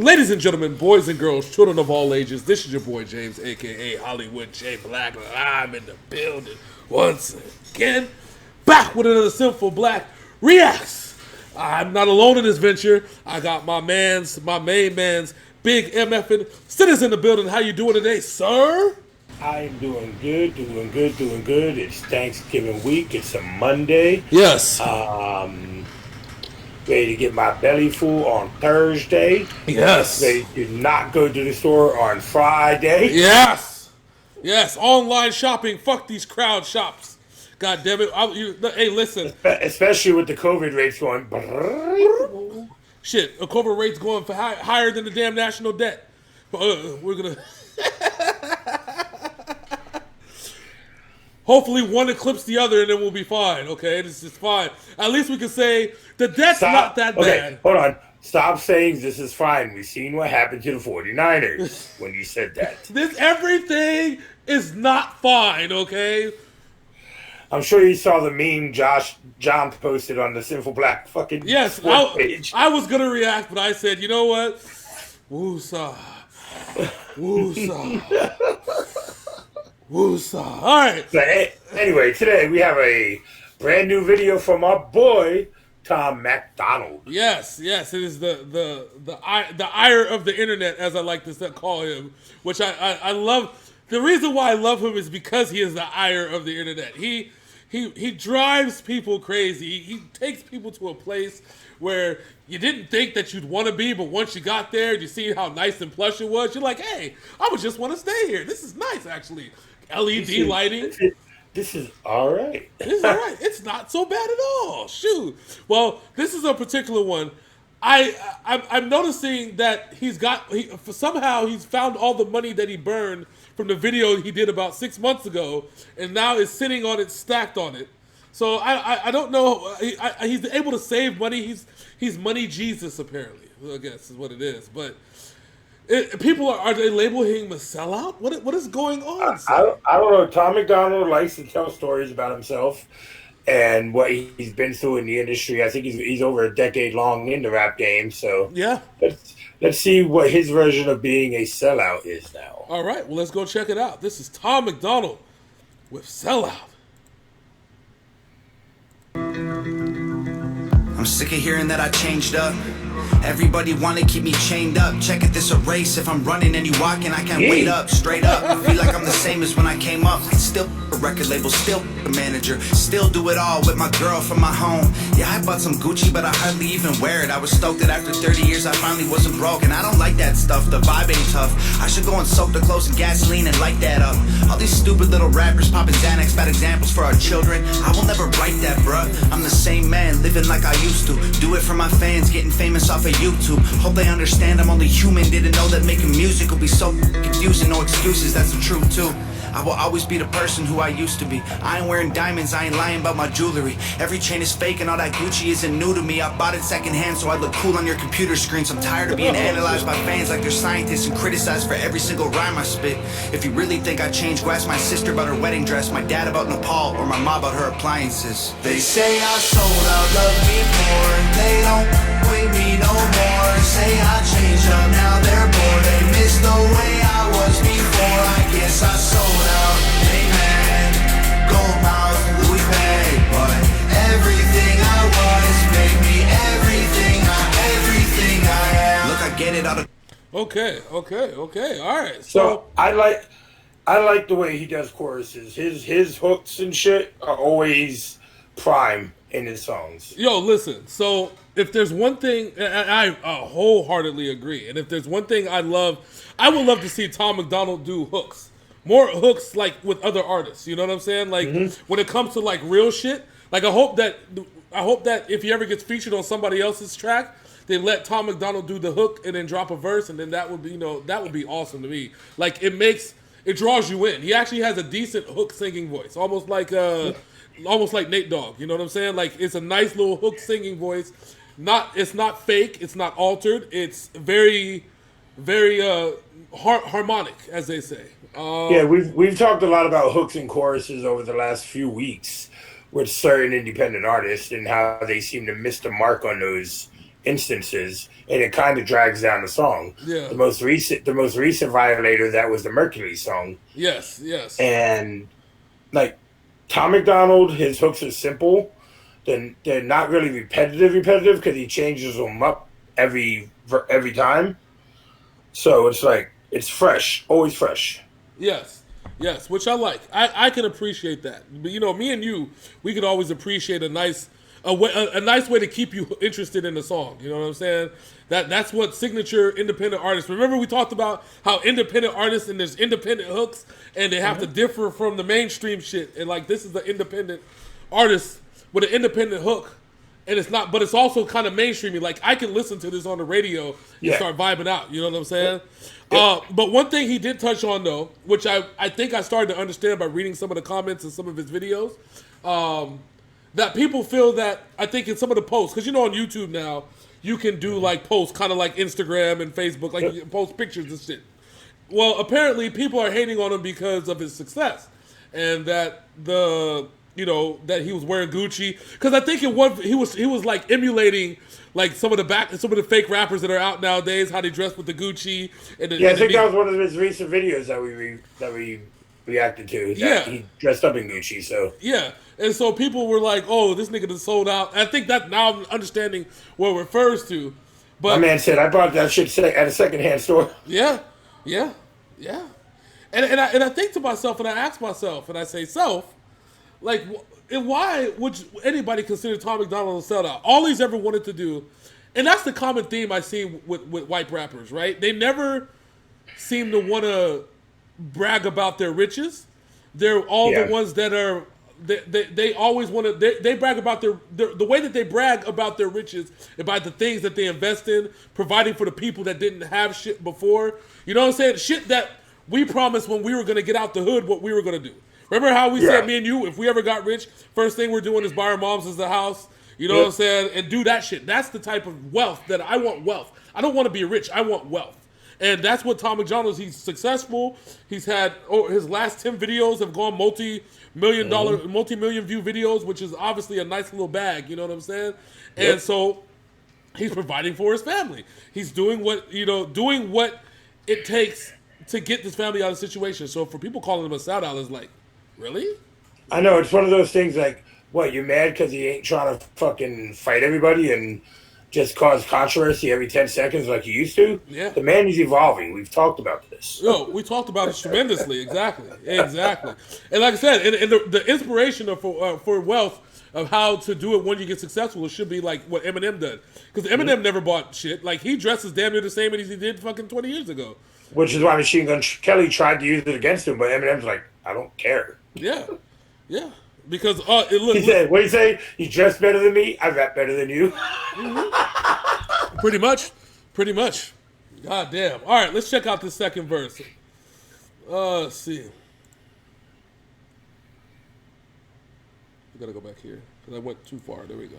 Ladies and gentlemen, boys and girls, children of all ages, this is your boy James, aka Hollywood J Black. I'm in the building once again, back with another Synful Blaq reacts. I'm not alone in this venture. I got my main man's, Big MFing Sitters in the building. How you doing today, sir? I'm doing good. It's Thanksgiving week. It's a Monday. Yes. Ready to get my belly full on Thursday. Yes. Ready to not go to the store on Friday. Yes. Yes. Online shopping. Fuck these crowd shops. God damn it. Hey, listen. Especially with the COVID rates going. Shit, a COVID rate's going for higher than the damn national debt. We're gonna. Hopefully one eclipse the other and then we'll be fine, okay? This is fine. At least we can say the debt's not that bad. Hold on. Stop saying this is fine. We've seen what happened to the 49ers when you said that. Everything is not fine, okay? I'm sure you saw the meme John posted on the Synful Blaq fucking page. I was going to react, but I said, you know what? Woosah. Woosah. All right. So, anyway, today we have a brand new video from our boy Tom MacDonald. Yes, it is the ire of the internet, as I like to call him, which I love. The reason why I love him is because he is the ire of the internet. He drives people crazy. He takes people to a place where you didn't think that you'd want to be, but once you got there, you see how nice and plush it was. You're like, hey, I would just want to stay here. This is nice, actually. LED lighting. This is all right. This is all right. It's not so bad at all. Shoot. Well, this is a particular one. I'm noticing that somehow he's found all the money that he burned from the video he did about 6 months ago, and now is sitting on it, stacked on it. So I don't know. He's able to save money. He's money Jesus, apparently. I guess is what it is. But people are they labeling him a sellout? What is going on? I don't know. Tom MacDonald likes to tell stories about himself and what he's been through in the industry. I think he's over a decade long in the rap game. So yeah, let's see what his version of being a sellout is now. All right, well, let's go check it out. This is Tom MacDonald with Sellout. I'm sick of hearing that I changed up. Everybody wanna keep me chained up. Check it, this a race. If I'm running and you walking, I can't wait up. Straight up, I feel like I'm the same as when I came up. Still a record label, still a manager, still do it all with my girl from my home. Yeah, I bought some Gucci, but I hardly even wear it. I was stoked that after 30 years I finally wasn't broke. And I don't like that stuff, the vibe ain't tough. I should go and soak the clothes in gasoline and light that up. All these stupid little rappers popping Xanax, bad examples for our children. I will never write that, bruh. I'm the same man, living like I used to. Do it for my fans, getting famous off of YouTube. Hope they understand I'm only human. Didn't know that making music will be so confusing. No excuses, that's the truth too. I will always be the person who I used to be. I ain't wearing diamonds, I ain't lying about my jewelry. Every chain is fake and all that Gucci isn't new to me. I bought it secondhand so I look cool on your computer screens. I'm tired of being analyzed by fans like they're scientists and criticized for every single rhyme I spit. If you really think I changed, go ask my sister about her wedding dress, my dad about Nepal, or my mom about her appliances. They say I sold out, love me more. They don't with me no more. Say I changed up, now they're bored. They miss the way I was before. I guess I sold out, amen. Gold mouth, Louis Vuitton. But everything I was made me everything I am. Look, I get it out of. Okay. All right. So I like the way he does choruses. His hooks and shit are always prime in his songs. Yo, listen. So if there's one thing, I wholeheartedly agree. And if there's one thing I would love to see Tom MacDonald do hooks. More hooks like with other artists. You know what I'm saying? Like when it comes to like real shit. Like I hope that if he ever gets featured on somebody else's track, they let Tom MacDonald do the hook and then drop a verse, and then that would be awesome to me. Like it draws you in. He actually has a decent hook singing voice, almost like almost like Nate Dogg. You know what I'm saying? Like it's a nice little hook singing voice. It's not fake. It's not altered. It's very, very harmonic, as they say. Yeah, we've talked a lot about hooks and choruses over the last few weeks with certain independent artists and how they seem to miss the mark on those instances, and it kind of drags down the song. Yeah. The most recent violator, that was the Mercury song. Yes. And like Tom MacDonald, his hooks are simple. Then they're not really repetitive because he changes them up every time. So it's like it's fresh, always fresh. Yes, which I like. I can appreciate that. But you know, me and you, we could always appreciate a nice way to keep you interested in the song. You know what I'm saying? That's what signature independent artists. Remember we talked about how independent artists and there's independent hooks and they have to differ from the mainstream shit. And like this is the independent artist with an independent hook, and it's not, but it's also kind of mainstreamy. Like I can listen to this on the radio and start vibing out. You know what I'm saying? But one thing he did touch on though, which I think I started to understand by reading some of the comments in some of his videos, that people feel that I think in some of the posts, because you know on YouTube now you can do like posts kind of like Instagram and Facebook, like you can post pictures and shit. Well, apparently people are hating on him because of his success, and that that he was wearing Gucci, because I think he was like emulating like some of the fake rappers that are out nowadays, how they dress with the Gucci. And I think that was one of his recent videos that we reacted to. He dressed up in Gucci. So and so people were like, "Oh, this nigga just sold out." I think that now I'm understanding what it refers to. But my man said, "I bought that shit at a secondhand store." Yeah. And I think to myself, and I ask myself, and I say, like, and why would anybody consider Tom MacDonald a sellout? All he's ever wanted to do, and that's the common theme I see with white rappers, right? They never seem to want to brag about their riches. They're all the ones that are, they always want to, they brag about the way that they brag about their riches, about the things that they invest in, providing for the people that didn't have shit before. You know what I'm saying? Shit that we promised when we were going to get out the hood what we were going to do. Remember how we said, me and you, if we ever got rich, first thing we're doing is buy our moms a house, you know what I'm saying, and do that shit. That's the type of wealth that I want. Wealth. I don't want to be rich. I want wealth. And that's what Tom MacDonald is. He's successful. He's had, his last 10 videos have gone multi-million view videos, which is obviously a nice little bag, you know what I'm saying? And so he's providing for his family. He's doing what it takes to get this family out of the situation. So for people calling him a sellout, it's like, really? I know, it's one of those things like, what, you mad because he ain't trying to fucking fight everybody and just cause controversy every 10 seconds like he used to? Yeah. The man is evolving. We've talked about this. We talked about it tremendously. Exactly. And like I said, and the inspiration for wealth of how to do it when you get successful, it should be like what Eminem did. Because Eminem never bought shit. Like, he dresses damn near the same as he did fucking 20 years ago. Which is why Machine Gun Kelly tried to use it against him, but Eminem's like, I don't care. Yeah. Because what do you say? You dress better than me, I rap better than you. Pretty much. God damn. All right, let's check out this second verse. Let's see. We gotta go back here because I went too far. There we go.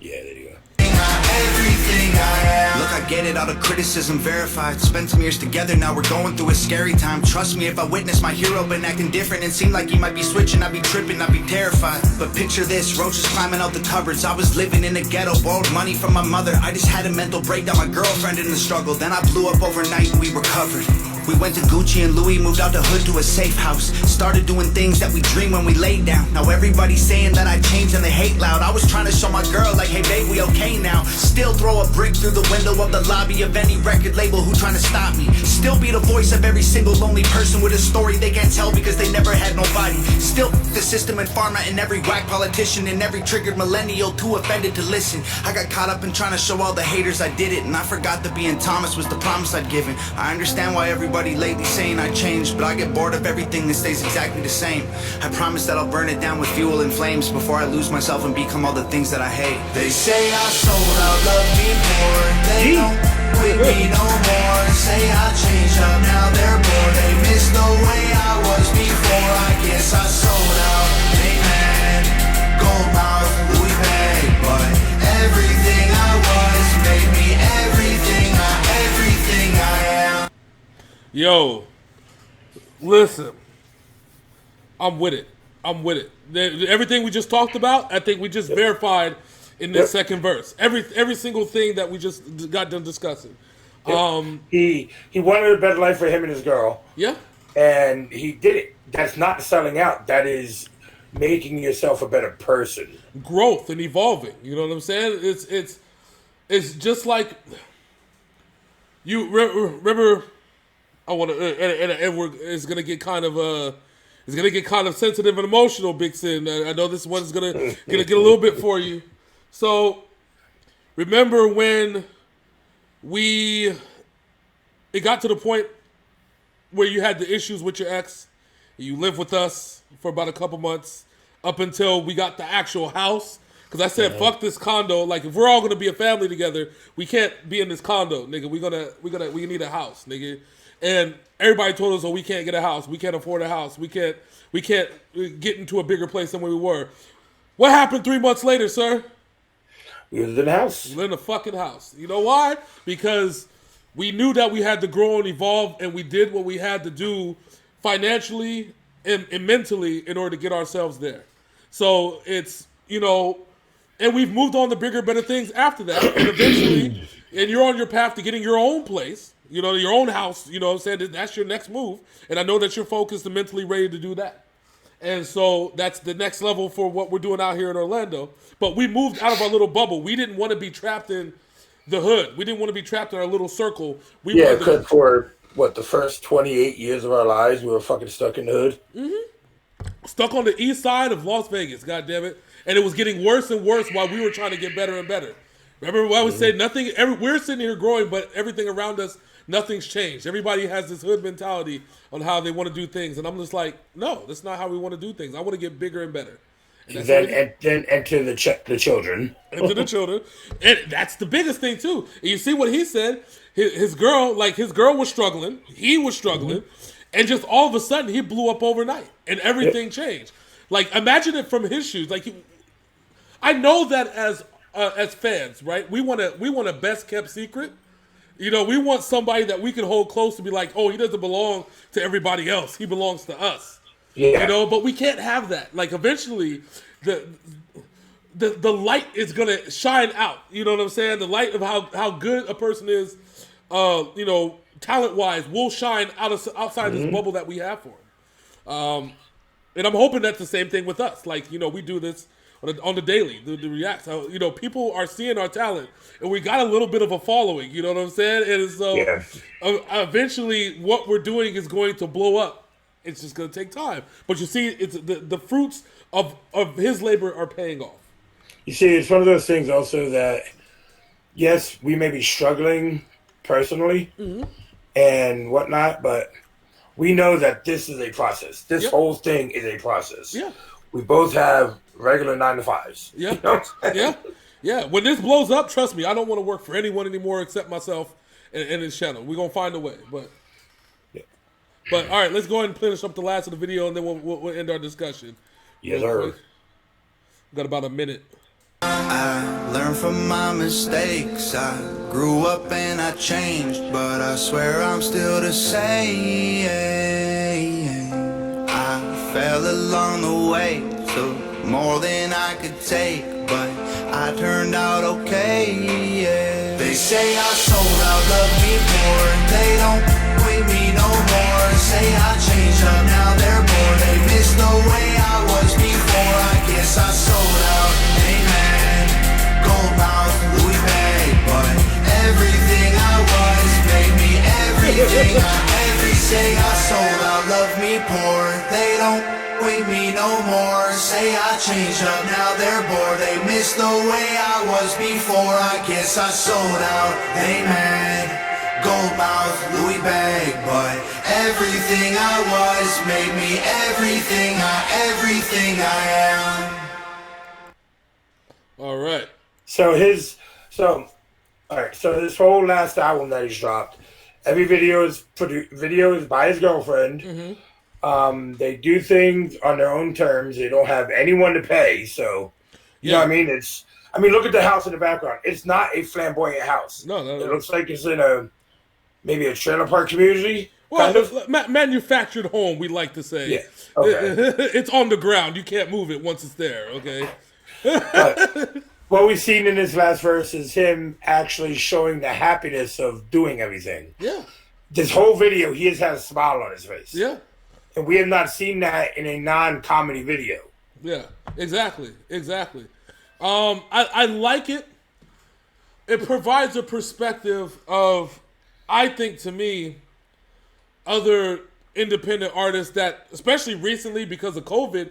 Yeah, there you go. Everything I am. Look, I get it, all the criticism verified. Spent some years together, now we're going through a scary time. Trust me, if I witnessed my hero been acting different and seemed like he might be switching, I'd be tripping, I'd be terrified. But picture this, roaches climbing out the cupboards. I was living in a ghetto, borrowed money from my mother. I just had a mental breakdown, my girlfriend in the struggle. Then I blew up overnight and we recovered. We went to Gucci and Louis, moved out the hood to a safe house. Started doing things that we dream when we laid down. Now everybody's saying that I changed and they hate loud. I was trying to show my girl like, hey babe, we okay now. Still throw a brick through the window of the lobby of any record label who trying to stop me. Still be the voice of every single lonely person with a story they can't tell because they never had nobody. Still the system and pharma and every whack politician and every triggered millennial too offended to listen. I got caught up in trying to show all the haters I did it, and I forgot that being Thomas was the promise I'd given. I understand why everybody lately saying I changed, but I get bored of everything that stays exactly the same. I promise that I'll burn it down with fuel and flames before I lose myself and become all the things that I hate. They say I sold out, love me more. They don't with me no more. Say I changed up, now they're bored. They miss the way I was before. I guess I sold out, they mad. Gold mouth, Louis bag, but everything I was made me everything I am. Yo, listen, I'm with it. I'm with it. Everything we just talked about, I think we just verified in this second verse. Every single thing that we just got done discussing. He wanted a better life for him and his girl. Yeah. And he did it. That's not selling out. That is making yourself a better person. Growth and evolving. You know what I'm saying? It's just like you remember. I want to, and it's gonna get kind of sensitive and emotional, Big Sin. I know this one's gonna get a little bit for you. So remember when it got to the point where you had the issues with your ex, and you lived with us for about a couple months up until we got the actual house. Because I said, fuck this condo. Like, if we're all gonna be a family together, we can't be in this condo, nigga. We need a house, nigga. And everybody told us, oh, we can't get a house. We can't afford a house. We can't get into a bigger place than where we were. What happened 3 months later, sir? We lived in the house. We lived in a fucking house. You know why? Because we knew that we had to grow and evolve, and we did what we had to do financially and mentally in order to get ourselves there. So it's, and we've moved on to bigger, better things after that. And eventually, and you're on your path to getting your own place, your own house, I'm saying? That's your next move. And I know that you're focused and mentally ready to do that. And so that's the next level for what we're doing out here in Orlando. But we moved out of our little bubble. We didn't want to be trapped in the hood. We didn't want to be trapped in our little circle. Because for, the first 28 years of our lives, we were fucking stuck in the hood. Mm-hmm. Stuck on the east side of Las Vegas, goddammit. And it was getting worse and worse while we were trying to get better and better. Remember what I would say? We're sitting here growing, but everything around us, nothing's changed. Everybody has this hood mentality on how they want to do things. And I'm just like, no, that's not how we want to do things. I want to get bigger and better. And then enter the children. Into the children. And that's the biggest thing, too. And you see what he said? His girl was struggling. He was struggling. Mm-hmm. And just all of a sudden, he blew up overnight. And everything changed. Like, imagine it from his shoes. Like, I know that as fans, right? We want a best kept secret. We want somebody that we can hold close to be like, oh, he doesn't belong to everybody else. He belongs to us. Yeah. But we can't have that. Like, eventually, the light is gonna shine out. You know what I'm saying? The light of how good a person is, talent wise, will shine outside this bubble that we have for him. And I'm hoping that's the same thing with us. Like, we do this on the daily, the reacts. People are seeing our talent, and we got a little bit of a following. You know what I'm saying? And so eventually, what we're doing is going to blow up. It's just going to take time. But you see, it's the fruits of his labor are paying off. You see, it's one of those things also that, yes, we may be struggling personally and whatnot, but we know that this is a process. This whole thing is a process. Yeah. We both have regular 9-to-5s. Yeah. Yeah. When this blows up, trust me, I don't want to work for anyone anymore except myself and his channel. We're going to find a way. But all right, let's go ahead and finish up the last of the video, and then we'll end our discussion. Yes, sir. Got about a minute. I learned from my mistakes. I grew up and I changed, but I swear I'm still the same. I fell along the way, took more than I could take, but I turned out okay. Yeah. They say I sold out, love me more. They don't with me no more. Say I changed up, now they're bored. They miss the way I was before. I guess I sold out, amen. Gold mouth, Louis bag, but everything I was made me everything everything I sold out, love me poor. They don't with me no more. Say I changed up, now they're bored. They miss the way I was before. I guess I sold out, amen. Gold mouth, Louis bag, but everything I was made me everything I am. All right. So this whole last album that he's dropped, every video is by his girlfriend. Mm-hmm. They do things on their own terms. They don't have anyone to pay, so You know what I mean? Look at the house in the background. It's not a flamboyant house. No. It looks like it's in maybe a trailer park community. Well, kind of. manufactured home, we like to say. Yeah. Okay. It's on the ground. You can't move it once it's there. Okay. But what we've seen in this last verse is him actually showing the happiness of doing everything. Yeah. This whole video, he has had a smile on his face. Yeah. And we have not seen that in a non-comedy video. Yeah. Exactly. I like it. It provides a perspective of, I think, to me, other independent artists that, especially recently because of COVID,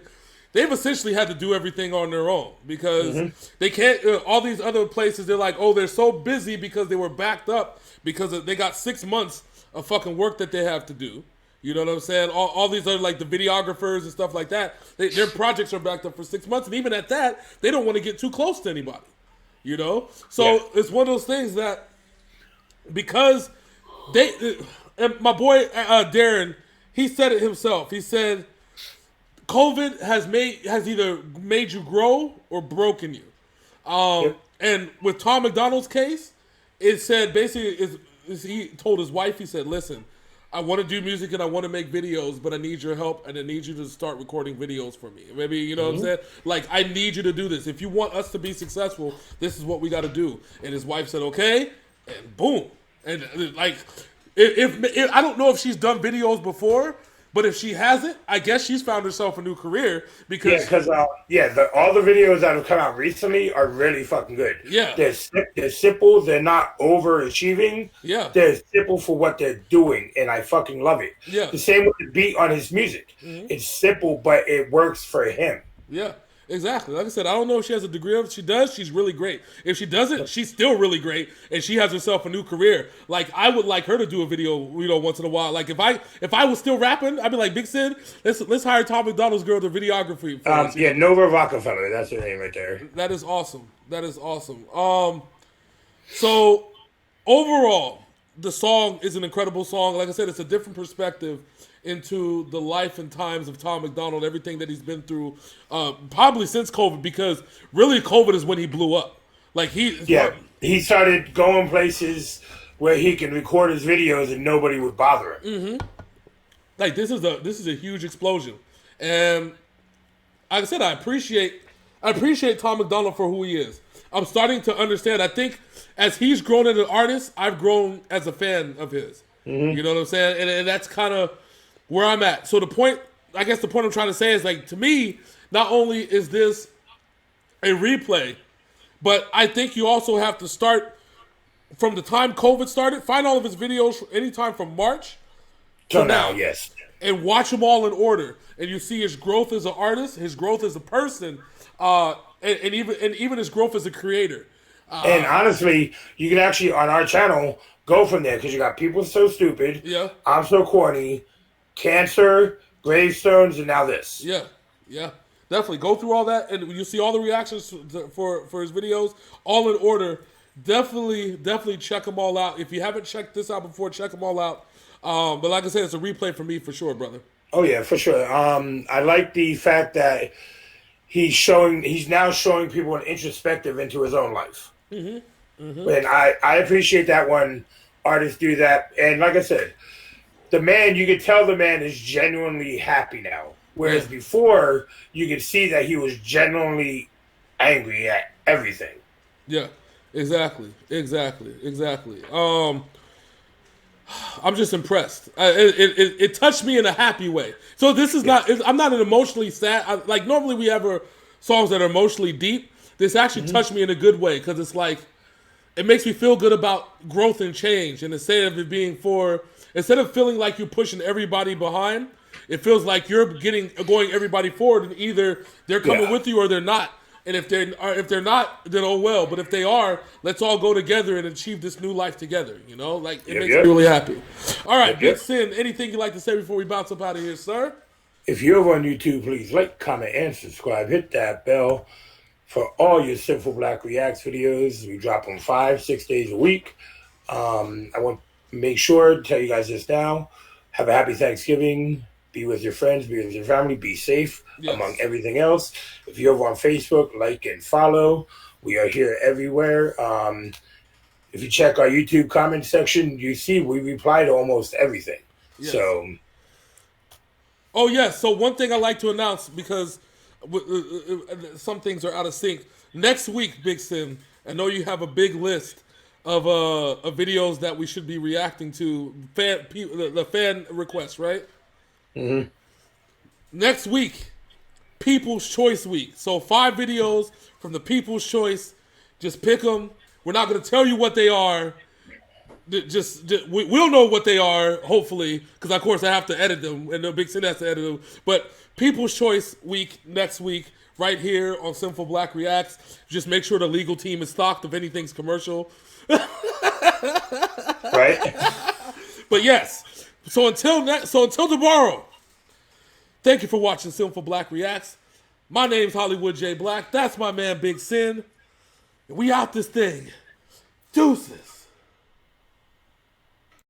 they've essentially had to do everything on their own because they can't. All these other places, they're like, oh, they're so busy because they were backed up because they got 6 months of fucking work that they have to do. You know what I'm saying? All these other, like the videographers and stuff like that, their projects are backed up for 6 months, and even at that, they don't want to get too close to anybody. You know, so it's one of those things that because and my boy Darren, he said it himself. He said, COVID has either made you grow or broken you. And with Tom MacDonald's case, it said basically he told his wife, he said, listen, I want to do music and I want to make videos, but I need your help and I need you to start recording videos for me. Maybe, you know what I'm saying? Like, I need you to do this. If you want us to be successful, this is what we got to do. And his wife said, okay, and boom. And like, if I don't know if she's done videos before, but if she hasn't, I guess she's found herself a new career because all the videos that have come out recently are really fucking good. Yeah, they're simple. They're not overachieving. Yeah, they're simple for what they're doing, and I fucking love it. Yeah, the same with the beat on his music. It's simple, but it works for him. Yeah. Exactly. Like I said, I don't know if she has a degree of it. If she does, she's really great. If she doesn't, she's still really great, and she has herself a new career. Like, I would like her to do a video, once in a while. Like, if I was still rapping, I'd be like, Big Sid, let's hire Tom MacDonald's girl to videography for us. Yeah, Nova Rockefeller. That's her name right there. That is awesome. So overall, the song is an incredible song. Like I said, it's a different perspective into the life and times of Tom MacDonald, everything that he's been through, probably since COVID, because really COVID is when he blew up. Like he started going places where he can record his videos and nobody would bother him. Like this is a huge explosion, and like I said, I appreciate Tom MacDonald for who he is. I'm starting to understand. I think as he's grown as an artist, I've grown as a fan of his. You know what I'm saying? And that's kind of where I'm at. So the point I'm trying to say is, like, to me, not only is this a replay, but I think you also have to start from the time COVID started, find all of his videos anytime from March to now, yes. And watch them all in order. And you see his growth as an artist, his growth as a person, and even his growth as a creator. And honestly, you can actually, on our channel, go from there, because you got People So Stupid, I'm So Corny, Cancer, Gravestones, and now this. Yeah. Definitely. Go through all that, and you'll see all the reactions for his videos, all in order. Definitely check them all out. If you haven't checked this out before, check them all out. But like I said, it's a replay for me for sure, brother. Oh, yeah, for sure. I like the fact that he's now showing people an introspective into his own life. And I appreciate that when artists do that. And like I said, you could tell the man is genuinely happy now. Whereas before, you could see that he was genuinely angry at everything. Yeah, exactly. I'm just impressed. It touched me in a happy way. So this is not. I'm not an emotionally sad. Like normally we have songs that are emotionally deep. This actually touched me in a good way, because it's like it makes me feel good about growth and change. And instead of feeling like you're pushing everybody behind, it feels like you're going everybody forward, and either they're coming with you or they're not. And if they're not, then oh well. But if they are, let's all go together and achieve this new life together. You know, like it makes me really happy. All right, Big Sin, anything you'd like to say before we bounce up out of here, sir? If you're over on YouTube, please like, comment, and subscribe. Hit that bell for all your Synful Blaq Reacts videos. We drop them 5-6 days a week. I want to make sure to tell you guys this now. Have a happy Thanksgiving. Be with your friends, be with your family, be safe Yes. among everything else. If you're over on Facebook, like and follow. We are here everywhere. If you check our YouTube comment section, you see we reply to almost everything. Yes. So, Oh, yes. So one thing I like to announce, because some things are out of sync. Next week, Big Sin, I know you have a big list of videos that we should be reacting to, the fan requests, right? mm-hmm. Next week, People's Choice Week. So 5 videos from the People's Choice. Just pick them. We're not going to tell you what they are. We'll know what they are, hopefully, because of course I have to edit them, and the Big Sin has to edit them. But People's Choice Week next week, right here on Synful Blaq Reacts. Just make sure the legal team is stocked if anything's commercial. Right? But yes, so until tomorrow, thank you for watching Synful Blaq Reacts. My name's Hollywood J. Black. That's my man Big Sin. And we out this thing. Deuces.